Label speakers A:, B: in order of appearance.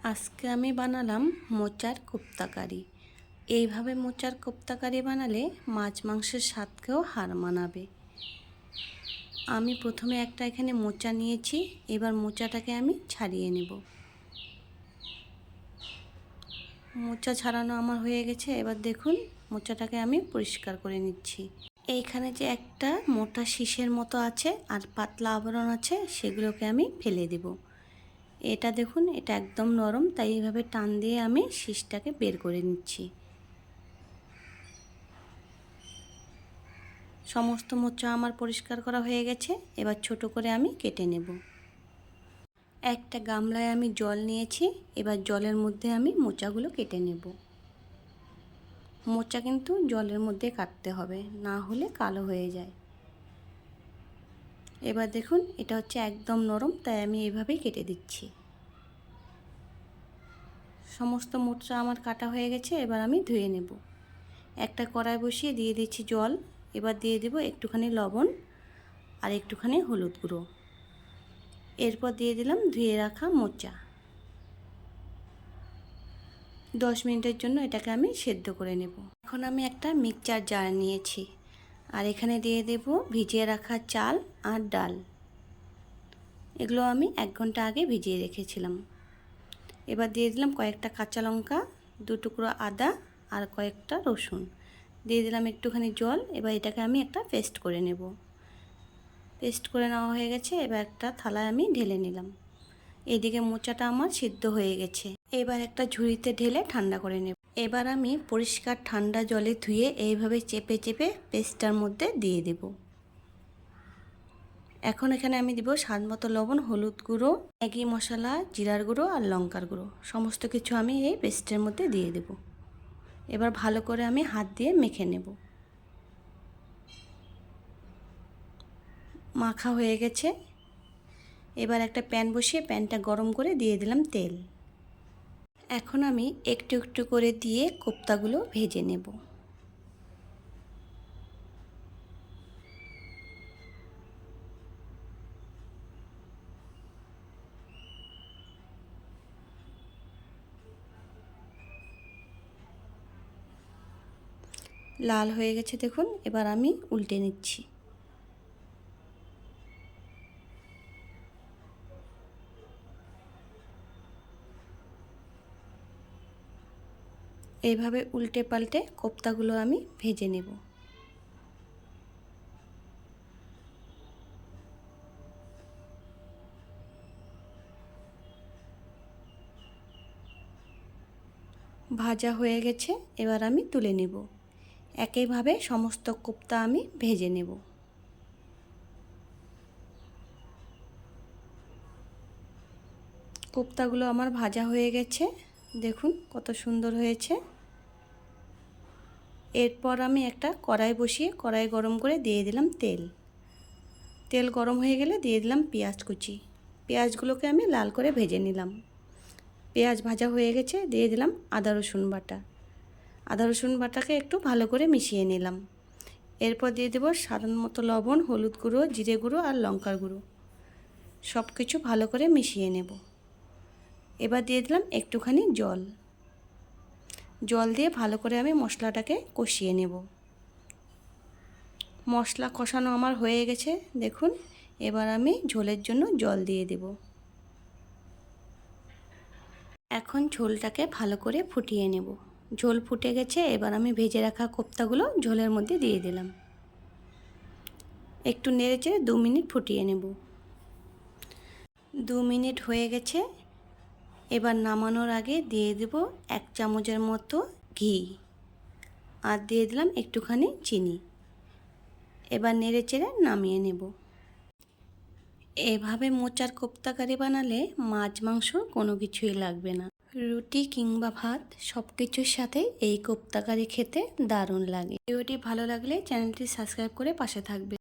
A: আজকে আমি বানালাম মোচার কোপ্তা কারি। এইভাবে মোচার কোপ্তা কারি বানালে মাছ মাংসের স্বাদকেও হার মানাবে। আমি প্রথমে একটা এখানে মোচা নিয়েছি, এবার মোচাটাকে আমি ছাড়িয়ে নেব। মোচা ছাড়ানো আমার হয়ে গেছে। এবার দেখুন মোচাটাকে আমি পরিষ্কার করে নিচ্ছি। এইখানে যে একটা মোটা শীষের মতো আছে আর পাতলা আবরণ আছে, সেগুলোকে আমি ফেলে দেব। এটা দেখুন, এটা একদম নরম, তাই এইভাবে টান দিয়ে আমি শীষটাকে বের করে নিচ্ছি। সমস্ত মোচা আমার পরিষ্কার করা হয়ে গেছে। এবার ছোট করে আমি কেটে নেব। একটা গামলায় আমি জল নিয়েছি, এবার জলের মধ্যে আমি মোচাগুলো কেটে নেব। মোচা কিন্তু জলের মধ্যে কাটতে হবে, না হলে কালো হয়ে যায়। এবার দেখুন এটা হচ্ছে একদম নরম, তাই আমি এইভাবেই কেটে দিচ্ছি। সমস্ত মোচা আমার কাটা হয়ে গেছে। এবার আমি ধুয়ে নেব। একটা কড়াই বসিয়ে দিয়ে দিচ্ছি জল। এবার দিয়ে দেব একটুখানি লবণ আর একটুখানি হলুদ গুঁড়ো। এরপর দিয়ে দিলাম ধুয়ে রাখা মোচা। 10 মিনিটের জন্য এটাকে আমি সেদ্ধ করে নেব। এখন আমি একটা মিক্সচার জার নিয়েছি, আর এখানে দিয়ে দেব ভিজিয়ে রাখা চাল আর ডাল। এগুলো আমি 1 ঘন্টা আগে ভিজিয়ে রেখেছিলাম। এবার দিয়ে দিলাম কয়েকটা কাঁচা লঙ্কা, 2 টুকরো আদা আর কয়েকটা রসুন। দিয়ে দিলাম একটুখানি জল। এবার এটাকে আমি একটা পেস্ট করে নেব। পেস্ট করে নেওয়া হয়ে গেছে। এবার একটা থালায় আমি ঢেলে নিলাম। এদিকে মোচাটা আমার সিদ্ধ হয়ে গেছে। এবার একটা ঝুড়িতে ঢেলে ঠান্ডা করে নেব। এবার আমি পরিষ্কার ঠান্ডা জলে ধুয়ে এইভাবে চেপে চেপে পেস্টটার মধ্যে দিয়ে দেব। এখন এখানে আমি দিব স্বাদ মতো লবণ, হলুদ গুঁড়ো, ম্যাগি মশলা, জিরার গুঁড়ো আর লঙ্কার গুঁড়ো। সমস্ত কিছু আমি এই পেস্টের মধ্যে দিয়ে দেব। এবার ভালো করে আমি হাত দিয়ে মেখে নেব। মাখা হয়ে গেছে। এবার একটা প্যান বসিয়ে প্যানটা গরম করে দিয়ে দিলাম তেল। এখন আমি একটু একটু করে দিয়ে কোপ্তাগুলো ভেজে নেব। লাল হয়ে গেছে দেখুন। এবার আমি উল্টে নিচ্ছি। এইভাবে উল্টে পাল্টে কোপ্তাগুলো আমি ভেজে নেব। ভাজা হয়ে গেছে। এবার আমি তুলে নেব। একইভাবে সমস্ত কোপ্তা আমি ভেজে নেব। কোপ্তাগুলো আমার ভাজা হয়ে গেছে। দেখুন কত সুন্দর হয়েছে। এরপর আমি একটা কড়াই বসিয়ে কড়াই গরম করে দিয়ে দিলাম তেল। তেল গরম হয়ে গেলে দিয়ে দিলাম পেঁয়াজ কুচি। পেঁয়াজগুলোকে আমি লাল করে ভেজে নিলাম। পেঁয়াজ ভাজা হয়ে গেছে। দিয়ে দিলাম আদা রসুন বাটা। আদা রসুন বাটাকে একটু ভালো করে মিশিয়ে নিলাম। এরপর দিয়ে দেব স্বাদ মতো লবণ, হলুদ গুঁড়ো, জিরে গুঁড়ো আর লঙ্কার গুঁড়ো। সব কিছু ভালো করে মিশিয়ে নেব। এবার দিয়ে দিলাম একটুখানি জল। জল দিয়ে ভালো করে আমি মশলাটাকে কষিয়ে নেব। মশলা কষানো আমার হয়ে গেছে দেখুন। এবার আমি ঝোলের জন্য জল দিয়ে দেব। এখন ঝোলটাকে ভালো করে ফুটিয়ে নেব। ঝোল ফুটে গেছে। এবার আমি ভেজে রাখা কোপ্তাগুলো ঝোলের মধ্যে দিয়ে দিলাম। একটু নেড়েচেড়ে 2 মিনিট ফুটিয়ে নেব। 2 মিনিট হয়ে গেছে। এবার নামানোর আগে দিয়ে দেব 1 চামচের মতো ঘি আর দিয়ে দিলাম একটুখানি চিনি। এবার নেড়েচেড়ে নামিয়ে নেব। এভাবে মোচার কোপ্তা কারি বানালে মাছ মাংস কোনো কিছুই লাগবে না। রুটি কিংবা ভাত সব কিছুর সাথে এই কোপ্তা কারি খেতে দারুণ লাগে। ভিডিওটি ভালো লাগলে চ্যানেলটি সাবস্ক্রাইব করে পাশে থাকবে।